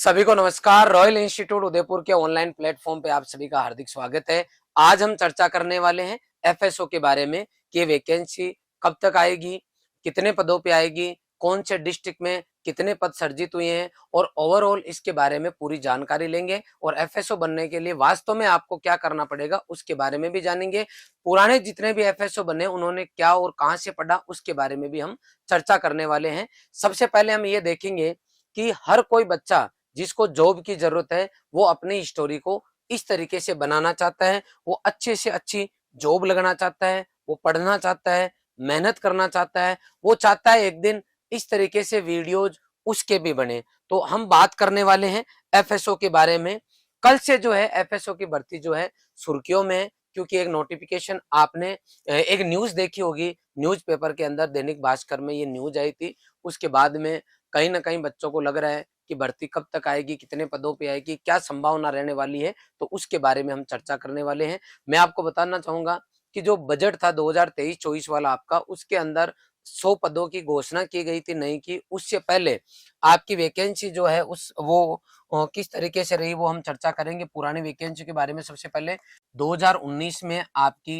सभी को नमस्कार। रॉयल इंस्टीट्यूट उदयपुर के ऑनलाइन प्लेटफॉर्म पे आप सभी का हार्दिक स्वागत है। आज हम चर्चा करने वाले हैं एफएसओ के बारे में कि वैकेंसी कब तक आएगी, कितने पदों पे आएगी, कौन से डिस्ट्रिक्ट में कितने पद सर्जित हुए हैं और ओवरऑल इसके बारे में पूरी जानकारी लेंगे और एफएसओ बनने के लिए वास्तव में आपको क्या करना पड़ेगा उसके बारे में भी जानेंगे। पुराने जितने भी एफएसओ बने उन्होंने क्या और कहां से पढ़ा उसके बारे में भी हम चर्चा करने वाले हैं। सबसे पहले हम ये देखेंगे कि हर कोई बच्चा जिसको जॉब की जरूरत है वो अपनी स्टोरी को इस तरीके से बनाना चाहता है, वो अच्छे से अच्छी जॉब लगना चाहता है, वो पढ़ना चाहता है, मेहनत करना चाहता है, वो चाहता है एक दिन इस तरीके से वीडियोज उसके भी बने। तो हम बात करने वाले हैं एफएसओ के बारे में। कल से जो है एफएसओ की भर्ती जो है सुर्खियों में है, क्योंकि एक नोटिफिकेशन आपने एक न्यूज देखी होगी, न्यूज़पेपर के अंदर दैनिक भास्कर में ये न्यूज आई थी। उसके बाद में कहीं ना कहीं बच्चों को लग रहा है कि भर्ती कब तक आएगी, कितने पदों पे आएगी, क्या संभावना रहने वाली है, तो उसके बारे में हम चर्चा करने वाले हैं। मैं आपको बताना चाहूंगा कि जो बजट था 2023-24 वाला आपका, उसके अंदर 100 पदों की घोषणा की गई थी नहीं की, उससे पहले आपकी वैकेंसी जो है उस वो किस तरीके से रही वो हम चर्चा करेंगे। पुरानी वैकेंसी के बारे में सबसे पहले 2019 में आपकी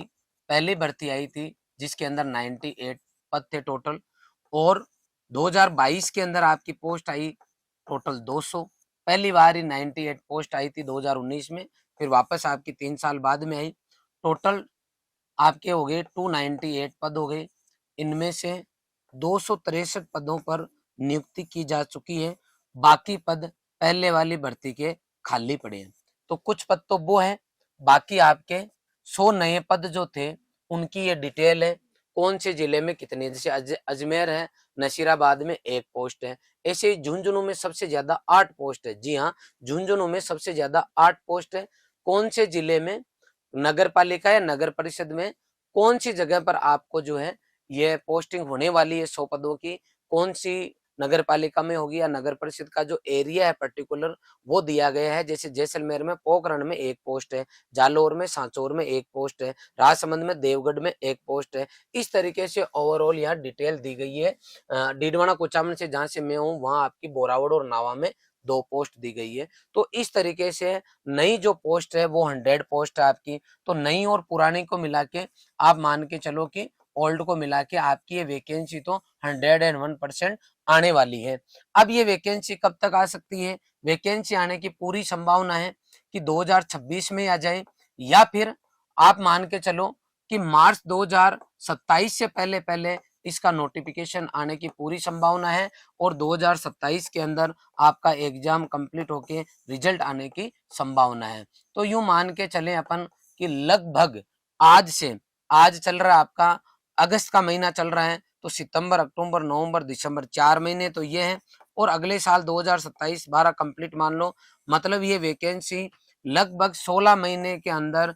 पहली भर्ती आई थी जिसके अंदर 98 पद थे टोटल, और 2022 के अंदर आपकी पोस्ट आई टोटल 200। पहली बार ही 98 पोस्ट आई थी 2019 में, फिर वापस आपकी 3 साल बाद में आई। टोटल आपके हो गए 298 पद हो गए। इनमें से 263 पदों पर नियुक्ति की जा चुकी है, बाकी पद पहले वाली भर्ती के खाली पड़े हैं। तो कुछ पद तो वो है, बाकी आपके 100 नए पद जो थे उनकी ये डिटेल है, कौन से जिले में कितने, जैसे अजमेर है, नसीराबाद में 1 पोस्ट है। ऐसे ही झुंझुनू में सबसे ज्यादा 8 पोस्ट है। जी हाँ, झुंझुनू में सबसे ज्यादा 8 पोस्ट है। कौन से जिले में, नगर पालिका या नगर परिषद में कौन सी जगह पर आपको जो है ये पोस्टिंग होने वाली है 100 पदों की, कौन सी नगर पालिका में होगी या नगर परिषद का जो एरिया है पर्टिकुलर वो दिया गया है। जैसे जैसलमेर में पोखरण में 1 पोस्ट है, जालोर में सांचौर में 1 पोस्ट है, राजसमंद में देवगढ़ में 1 पोस्ट है। इस तरीके से ओवरऑल यहाँ डिटेल दी गई है। डीडवाना कुचामन से जहां से मैं हूँ वहां आपकी बोरावड़ और नावा में 2 पोस्ट दी गई है। तो इस तरीके से नई जो पोस्ट है वो 100 पोस्ट है आपकी। तो नई और पुरानी को मिला के आप मान के चलो कि ओल्ड को मिला के आपकी ये वैकेंसी तो 101% आने वाली है। अब ये वैकेंसी कब तक आ सकती है? वैकेंसी आने की पूरी संभावना है कि 2026 में आ जाए, या फिर आप मान के चलो कि मार्च 2027 से पहले पहले इसका नोटिफिकेशन आने की पूरी संभावना है और 2027 के अंदर आपका एग्जाम कंप्लीट होके रिजल्ट आने की संभावना है। तो यूं मान के चले अपन कि लगभग आज से, आज चल रहा है आपका अगस्त का महीना चल रहा है, तो सितंबर, अक्टूबर, नवंबर, दिसंबर 4 महीने तो ये हैं, और अगले साल 2027-12 कंप्लीट मान लो, मतलब ये वैकेंसी लगभग 16 महीने के अंदर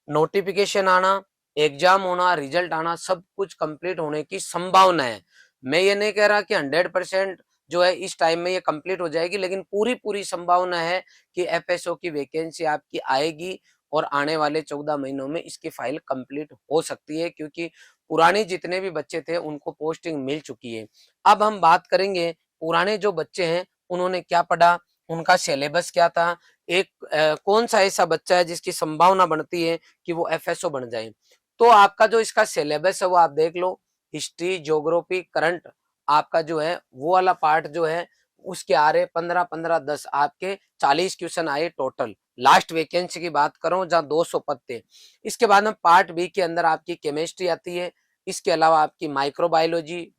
नोटिफिकेशन आना, एग्जाम होना, रिजल्ट आना, सब कुछ कंप्लीट होने की संभावना है। मैं ये नहीं कह रहा कि 100% जो है इस टाइम में ये कंप्लीट हो जाएगी, लेकिन पूरी पूरी संभावना है कि एफएसओ की वैकेंसी आपकी आएगी और आने वाले 14 महीनों में इसकी फाइल कंप्लीट हो सकती है, क्योंकि पुराने जितने भी बच्चे थे उनको पोस्टिंग मिल चुकी है। अब हम बात करेंगे पुराने जो बच्चे हैं उन्होंने क्या पढ़ा, उनका सिलेबस क्या था, एक कौन सा ऐसा बच्चा है जिसकी संभावना बनती है कि वो एफएसओ बन जाए। तो आपका जो इसका सिलेबस है वो आप देख लो, हिस्ट्री, ज्योग्राफी, करंट आपका जो है वो वाला पार्ट जो है उसके आ रहे 15-15-10 आपके 40 क्वेश्चन आए टोटल। लास्ट वैकेंसी की बात करूं जहां 200 पद थे। इसके बाद में पार्ट बी के अंदर आपकी केमिस्ट्री आती है, इसके अलावा आपकी microbiology,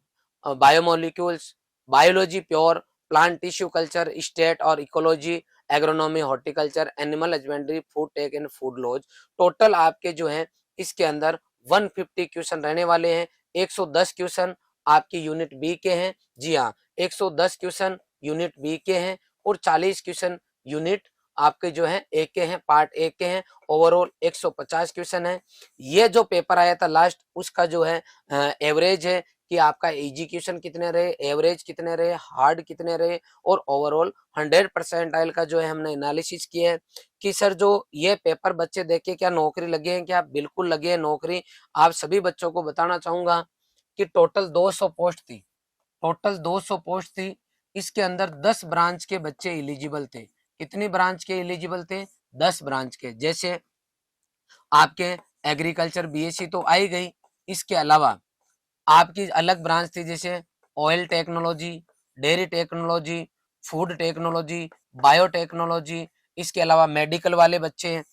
biomolecules, biology pure, plant tissue culture, state और ecology, agronomy, horticulture, animal husbandry, food tech and food laws. Total आपके जो है इसके अंदर 150 क्वेश्चन रहने वाले हैं। 110 क्वेश्चन आपकी यूनिट बी के हैं। जी हाँ, 110 क्वेश्चन यूनिट बी के हैं और 40 क्वेश्चन यूनिट आपके जो है ए के हैं, पार्ट ए के हैं। ओवरऑल 150 क्वेश्चन है। ये जो पेपर आया था लास्ट, उसका जो है एवरेज है कि आपका इजी क्वेश्चन कितने रहे, एवरेज कितने रहे, हार्ड कितने रहे, और ओवरऑल 100% का जो है हमने एनालिसिस किया है कि सर जो ये पेपर बच्चे देखे क्या नौकरी लगे हैं क्या? बिल्कुल लगे हैं नौकरी। आप सभी बच्चों को बताना चाहूंगा कि टोटल 200 पोस्ट थी, टोटल 200 पोस्ट थी। इसके अंदर 10 ब्रांच के बच्चे एलिजिबल थे। कितनी ब्रांच के एलिजिबल थे? 10 ब्रांच के। जैसे आपके एग्रीकल्चर बीएससी तो आई गई, इसके अलावा आपकी अलग ब्रांच थी, जैसे oil technology, dairy technology, food technology, biotechnology, इसके अलावा मेडिकल वाले बच्चे हैं,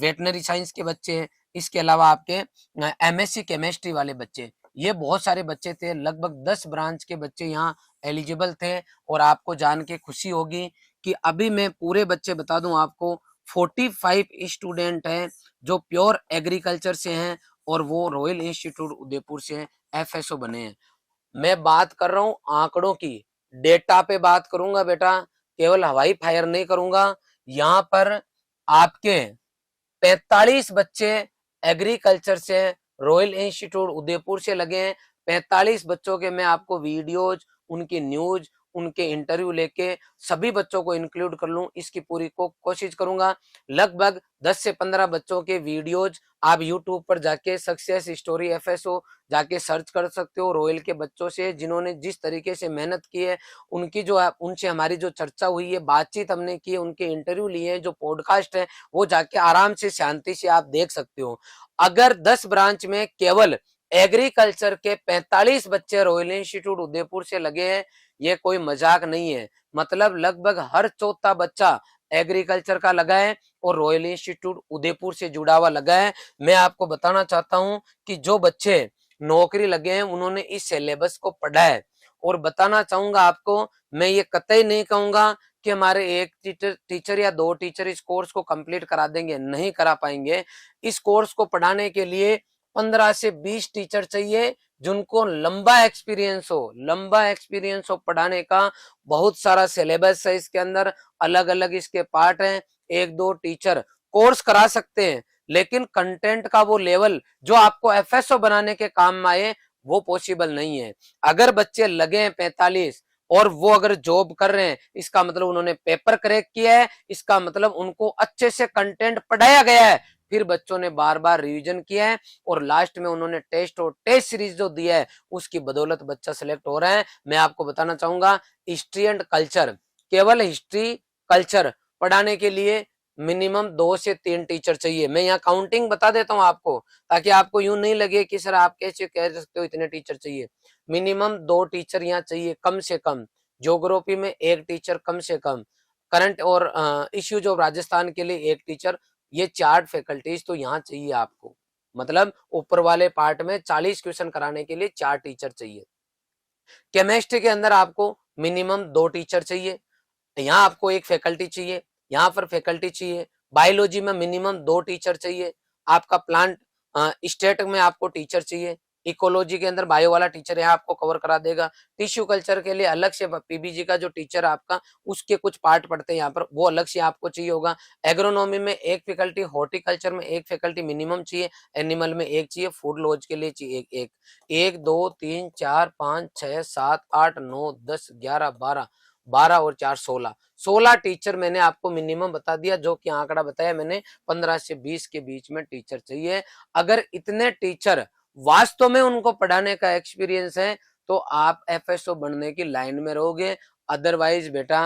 वेटनरी साइंस के बच्चे हैं, इसके अलावा आपके एमएससी केमिस्ट्री वाले बच्चे। ये बहुत सारे बच्चे थे, लगभग 10 ब्रांच के बच्चे यहाँ एलिजिबल थे। और आपको जान के खुशी होगी कि अभी मैं पूरे बच्चे बता दूं आपको, 45 स्टूडेंट हैं जो प्योर एग्रीकल्चर से हैं और वो रॉयल इंस्टीट्यूट उदयपुर से हैं, एफएसओ बने हैं। मैं बात कर रहा हूँ आंकड़ों की, डेटा पे बात करूंगा बेटा, केवल हवाई फायर नहीं करूंगा। यहाँ पर आपके 45 बच्चे एग्रीकल्चर से रॉयल इंस्टीट्यूट उदयपुर से लगे हैं। 45 बच्चों के मैं आपको वीडियोज, उनकी न्यूज, उनके इंटरव्यू लेके सभी बच्चों को इंक्लूड कर लूं, इसकी पूरी कोशिश करूंगा। लगभग 10 से 15 बच्चों के वीडियोज आप यूट्यूब पर जाके सक्सेस स्टोरी एफएसओ जाके सर्च कर सकते हो। रॉयल के बच्चों से जिन्होंने जिस तरीके से मेहनत की है, उनकी जो उनसे हमारी जो चर्चा हुई है, बातचीत हमने की है, उनके इंटरव्यू लिए हैं, जो पॉडकास्ट है वो जाके आराम से शांति से आप देख सकते हो। अगर 10 ब्रांच में केवल एग्रीकल्चर के 45 बच्चे रॉयल इंस्टीट्यूट उदयपुर से लगे हैं, ये कोई मजाक नहीं है। मतलब लगभग हर चौथा बच्चा एग्रीकल्चर का लगा है और रॉयल इंस्टीट्यूट उदयपुर से जुड़ा हुआ लगा है। मैं आपको बताना चाहता हूं कि जो बच्चे नौकरी लगे हैं उन्होंने इस सिलेबस को पढ़ा है। और बताना चाहूंगा आपको, मैं ये कतई नहीं कहूंगा कि हमारे एक टीचर या 2 टीचर इस कोर्स को कंप्लीट करा देंगे, नहीं करा पाएंगे। इस कोर्स को पढ़ाने के लिए 15 से 20 टीचर चाहिए जिनको लंबा एक्सपीरियंस हो पढ़ाने का। बहुत सारा सिलेबस है इसके अंदर, अलग अलग इसके पार्ट हैं। 1-2 टीचर कोर्स करा सकते हैं, लेकिन कंटेंट का वो लेवल जो आपको एफएसओ बनाने के काम में आए वो पॉसिबल नहीं है। अगर बच्चे लगे हैं 45 और वो अगर जॉब कर रहे हैं, इसका मतलब उन्होंने पेपर क्रैक किया है, इसका मतलब उनको अच्छे से कंटेंट पढ़ाया गया है, फिर बच्चों ने बार बार रिवीजन किया है और लास्ट में उन्होंने टेस्ट और टेस्ट सीरीज जो दिया है उसकी बदौलत बच्चा सिलेक्ट हो रहा है। मैं आपको बताना चाहूंगा, हिस्ट्री एंड कल्चर, केवल हिस्ट्री कल्चर पढ़ाने के लिए मिनिमम 2 से 3 टीचर चाहिए। मैं यहाँ काउंटिंग बता देता हूँ आपको, ताकि आपको यूं नहीं लगे कि सर आप कैसे कह सकते हो इतने टीचर चाहिए। मिनिमम 2 टीचर यहाँ चाहिए कम से कम। ज्योग्राफी में 1 टीचर कम से कम। करंट और इश्यूज ऑफ राजस्थान के लिए 1 टीचर। ये 4 फैकल्टीज तो यहाँ चाहिए आपको। मतलब ऊपर वाले पार्ट में 40 क्वेश्चन कराने के लिए 4 टीचर चाहिए। केमिस्ट्री के अंदर आपको मिनिमम 2 टीचर चाहिए, यहाँ आपको 1 फैकल्टी चाहिए, यहाँ पर फैकल्टी चाहिए। बायोलॉजी में मिनिमम 2 टीचर चाहिए। आपका प्लांट स्टेट में आपको टीचर चाहिए। इकोलॉजी के अंदर बायो वाला टीचर यहाँ आपको कवर करा देगा। टिश्यू कल्चर के लिए अलग से पीबीजी का जो टीचर आपका, उसके कुछ पार्ट पढ़ते हैं यहाँ पर, वो अलग से आपको चाहिए होगा। एग्रोनॉमी में 1 फैकल्टी, हॉर्टिकल्चर में 1 फैकल्टी मिनिमम चाहिए, एनिमल में 1 चाहिए, फूड लॉज के लिए चाहिए 1। 1 2 3 4 5 6 7 8 9 10 11 12, 12 और 4 16, 16 टीचर मैंने आपको मिनिमम बता दिया, जो कि आंकड़ा बताया मैंने 15 से 20 के बीच में टीचर चाहिए। अगर इतने टीचर वास्तव में उनको पढ़ाने का एक्सपीरियंस है तो आप एफएसओ बनने की लाइन में रहोगे। अदरवाइज बेटा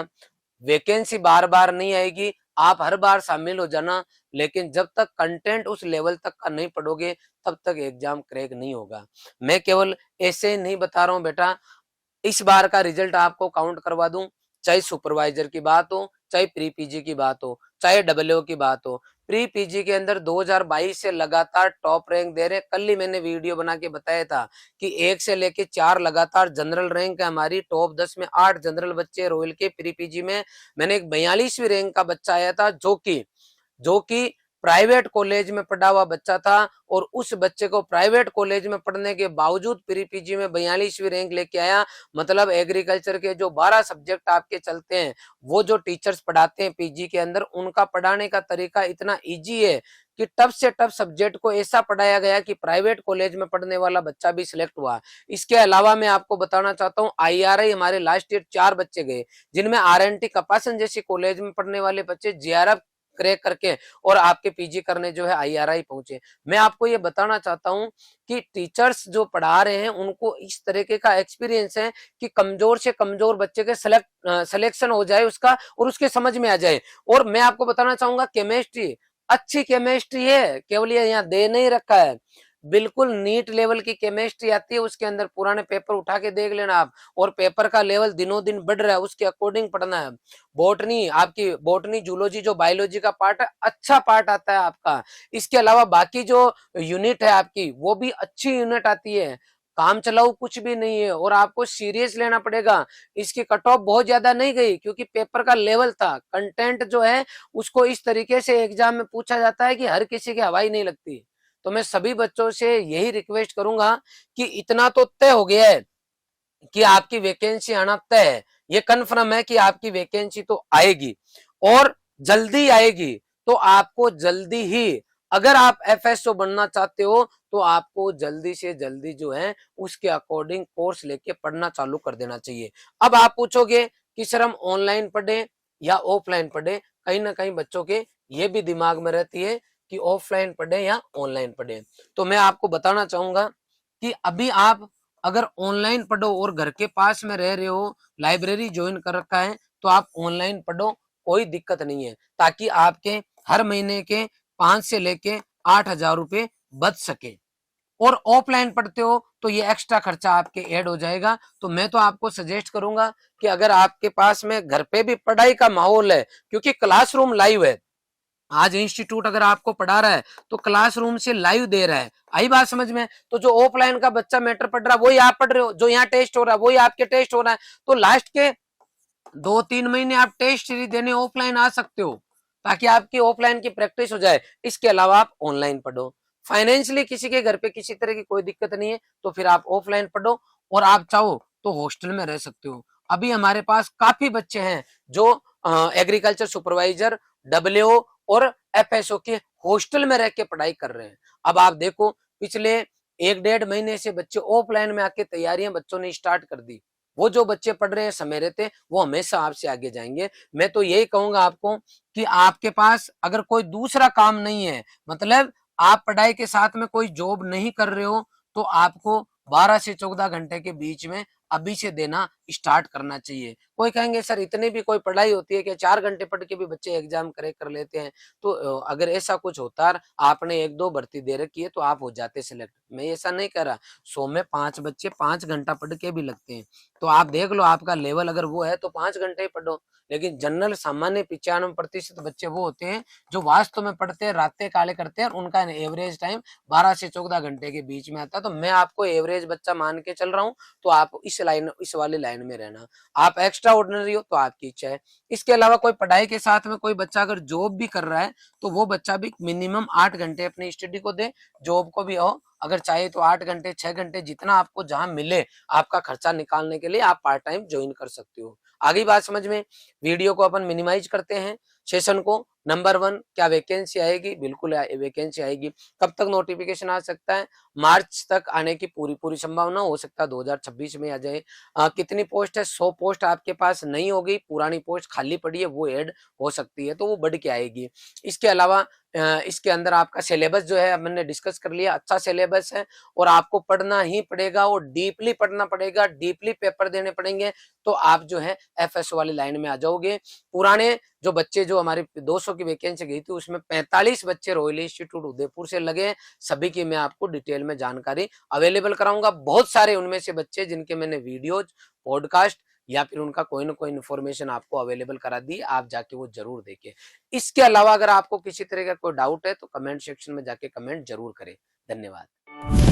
वैकेंसी बार बार नहीं आएगी, आप हर बार शामिल हो जाना, लेकिन जब तक कंटेंट उस लेवल तक का नहीं पढ़ोगे तब तक एग्जाम क्रैक नहीं होगा। मैं केवल ऐसे नहीं बता रहा हूं बेटा, इस बार का रिजल्ट आपको काउंट करवा दूं, चाहे सुपरवाइजर की बात हो, चाहे प्री पीजी की बात हो, चाहे डब्ल्यू की बात हो। प्री पीजी के अंदर 2022 से लगातार टॉप रैंक दे रहे। कल ही मैंने वीडियो बना के बताया था कि 1 से लेके 4 लगातार जनरल रैंक है हमारी। टॉप 10 में 8 जनरल बच्चे रॉयल के प्री पीजी में। मैंने एक 42वीं रैंक का बच्चा आया था जो कि प्राइवेट कॉलेज में पढ़ा हुआ बच्चा था, और उस बच्चे को प्राइवेट कॉलेज में पढ़ने के बावजूद प्री पीजी में 42वीं रैंक लेके आया। मतलब एग्रीकल्चर के जो 12 सब्जेक्ट आपके चलते हैं, वो जो टीचर्स पढ़ाते हैं पीजी के अंदर, उनका पढ़ाने का तरीका इतना इजी है कि टफ से टफ सब्जेक्ट को ऐसा पढ़ाया गया कि प्राइवेट कॉलेज में पढ़ने वाला बच्चा भी सिलेक्ट हुआ। इसके अलावा मैं आपको बताना चाहता हूँ, IRI हमारे लास्ट ईयर 4 बच्चे गए, जिनमें RNT कपासन जैसी कॉलेज में पढ़ने वाले बच्चे, JRF क्रैक करके और आपके पीजी करने जो है आईआरआई पहुंचे। मैं आपको ये बताना चाहता हूं कि टीचर्स जो पढ़ा रहे हैं उनको इस तरीके का एक्सपीरियंस है कि कमजोर से कमजोर बच्चे के सिलेक्शन हो जाए उसका और उसके समझ में आ जाए। और मैं आपको बताना चाहूंगा केमिस्ट्री अच्छी केमिस्ट्री है, केवल ये यहाँ दे नहीं रखा है, बिल्कुल नीट लेवल की केमिस्ट्री आती है। उसके अंदर पुराने पेपर उठा के देख लेना आप, और पेपर का लेवल दिनों दिन बढ़ रहा है, उसके अकॉर्डिंग पढ़ना है। बॉटनी, आपकी बॉटनी जूलॉजी जो बायोलॉजी का पार्ट है, अच्छा पार्ट आता है आपका। इसके अलावा बाकी जो यूनिट है आपकी वो भी अच्छी यूनिट आती है, काम चलाऊ कुछ भी नहीं है और आपको सीरियस लेना पड़ेगा। इसकी कट ऑफ बहुत ज्यादा नहीं गई क्योंकि पेपर का लेवल था। कंटेंट जो है उसको इस तरीके से एग्जाम में पूछा जाता है कि हर किसी की हवाई नहीं लगती। तो मैं सभी बच्चों से यही रिक्वेस्ट करूंगा कि इतना तो तय हो गया है कि आपकी वैकेंसी आना तय है, ये कन्फर्म है कि आपकी वैकेंसी तो आएगी और जल्दी आएगी। तो आपको जल्दी ही, अगर आप एफएसओ बनना चाहते हो तो आपको जल्दी से जल्दी जो है उसके अकॉर्डिंग कोर्स लेके पढ़ना चालू कर देना चाहिए। अब आप पूछोगे कि सर हम ऑनलाइन पढ़े या ऑफलाइन पढ़े, कहीं ना कहीं बच्चों के ये भी दिमाग में रहती है कि ऑफलाइन पढ़े या ऑनलाइन पढ़े। तो मैं आपको बताना चाहूंगा कि अभी आप अगर ऑनलाइन पढ़ो और घर के पास में रह रहे हो, लाइब्रेरी ज्वाइन कर रखा है, तो आप ऑनलाइन पढ़ो, कोई दिक्कत नहीं है, ताकि आपके हर महीने के 5 से लेके 8,000 रुपए बच सके। और ऑफलाइन पढ़ते हो तो ये एक्स्ट्रा खर्चा आपके ऐड हो जाएगा। तो मैं तो आपको सजेस्ट करूंगा कि अगर आपके पास में घर पे भी पढ़ाई का माहौल है, क्योंकि क्लासरूम लाइव है, आज इंस्टीट्यूट अगर आपको पढ़ा रहा है तो क्लासरूम से लाइव दे रहा है, आई बात समझ में। तो जो ऑफलाइन का बच्चा मैटर पढ़ रहा है वही आप पढ़ रहे हो, जो यहाँ टेस्ट हो रहा है वही आपके टेस्ट हो रहा है। तो लास्ट के 2-3 महीने आप टेस्ट सीरीज देने ऑफलाइन आ सकते हो, ताकि आपकी ऑफलाइन की प्रैक्टिस हो जाए। इसके अलावा आप ऑनलाइन पढ़ो, फाइनेंशियली किसी के घर पे किसी तरह की कोई दिक्कत नहीं है तो फिर आप ऑफलाइन पढ़ो, और आप चाहो तो हॉस्टल में रह सकते हो। अभी हमारे पास काफी बच्चे हैं जो एग्रीकल्चर सुपरवाइजर, डब्ल्यू और एफएसओ के हॉस्टल में रह के पढ़ाई कर रहे हैं। अब आप देखो, पिछले 1-1.5 महीने से बच्चे ऑफलाइन में आके तैयारियां बच्चों ने स्टार्ट कर दी। वो जो बच्चे पढ़ रहे हैं समय रहते, वो हमेशा आपसे आगे जाएंगे। मैं तो यही कहूंगा आपको कि आपके पास अगर कोई दूसरा काम नहीं है, मतलब आप पढ़ाई के साथ में कोई जॉब नहीं कर रहे हो, तो आपको 12 से 14 घंटे के बीच में अभी से देना स्टार्ट करना चाहिए। कोई कहेंगे सर इतनी भी कोई पढ़ाई होती है कि 4 घंटे पढ़ के भी बच्चे एग्जाम क्रैक कर लेते हैं। तो अगर ऐसा कुछ होता, आपने 1-2 भर्ती दे रखी है तो आप हो जाते सिलेक्ट। मैं ऐसा नहीं कह रहा, 100 में 5 बच्चे 5 घंटा पढ़ के भी लगते हैं। तो आप देख लो, आपका लेवल अगर वो है तो 5 घंटे ही पढ़ो। लेकिन जनरल सामान्य 95% बच्चे वो होते हैं जो वास्तव में पढ़ते हैं, रातें काले करते हैं, और उनका एवरेज टाइम 12 से 14 घंटे के बीच में आता है। तो मैं आपको एवरेज बच्चा मान के चल रहा हूँ, तो आप इस वाली लाइन में रहना। आप एक्स्ट्रा ऑर्डिनरी हो तो आपकी इच्छा है। इसके अलावा कोई पढ़ाई के साथ में कोई बच्चा अगर जॉब भी कर रहा है तो वो बच्चा भी मिनिमम 8 घंटे अपनी स्टडी को दे, जॉब को भी हो, अगर चाहे तो 8 घंटे 6 घंटे जितना आपको जहां मिले आपका खर्चा निकालने के लिए आप पार्ट टाइम ज्वाइन कर सकते हो। आगे बात समझ में। वीडियो को अपन मिनिमाइज करते हैं, सेशन को। नंबर 1, क्या वैकेंसी आएगी? बिल्कुल वैकेंसी आएगी। कब तक नोटिफिकेशन आ सकता है? मार्च तक आने की पूरी संभावना, हो सकता है 2026 में आ जाए। कितनी पोस्ट है? 100 पोस्ट आपके पास नहीं होगी, पुरानी पोस्ट खाली पड़ी है वो ऐड हो सकती है, तो वो बढ़ के आएगी। इसके अलावा इसके अंदर आपका सिलेबस जो है मैंने डिस्कस कर लिया, अच्छा सिलेबस है और आपको पढ़ना ही पड़ेगा और डीपली पढ़ना पड़ेगा, डीपली पेपर देने पड़ेंगे, तो आप जो है एफएसओ वाली लाइन में आ जाओगे। पुराने जो बच्चे, जो हमारी 200 की वैकेंसी गई थी उसमें 45 बच्चे रॉयल इंस्टीट्यूट उदयपुर से लगे। सभी की मैं आपको डिटेल में जानकारी अवेलेबल कराऊंगा। बहुत सारे उनमें से बच्चे जिनके मैंने वीडियोज, पॉडकास्ट या फिर उनका कोई ना कोई इन्फॉर्मेशन आपको अवेलेबल करा दी, आप जाके वो जरूर देखें। इसके अलावा अगर आपको किसी तरह का कोई डाउट है तो कमेंट सेक्शन में जाके कमेंट जरूर करें। धन्यवाद।